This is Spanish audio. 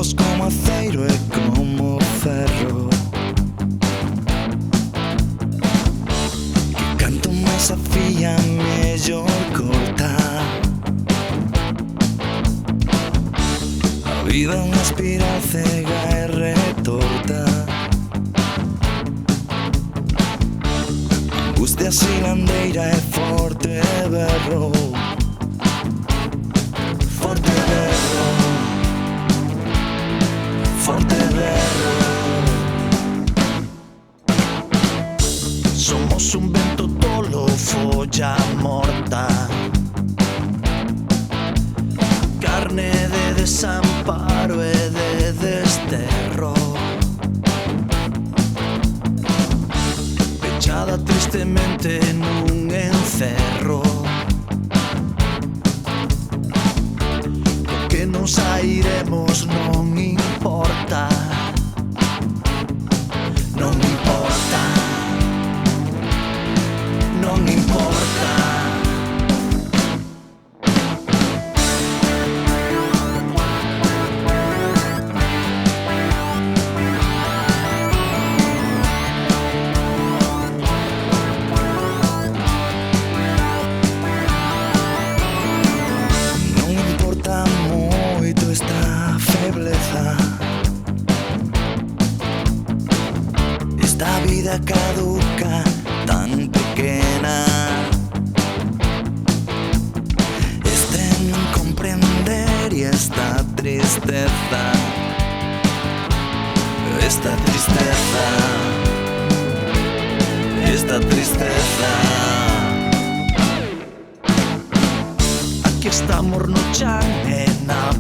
Somos como aceiro e como ferro, que canto máis afía mellor corta. A vida é unha espiral cega e retorta, angustia silandeira e forte berro, forte berro, forte berro. Somos un vento tolo, folla morta, carne de desamparo e de desterro, pechada tristemente nun encerro, co que non sairemos non importa, non importa, non importa. Esta vida caduca tan pequena, este non comprender e esta tristeza, esta tristeza, esta tristeza. Aquí estamos no chan e na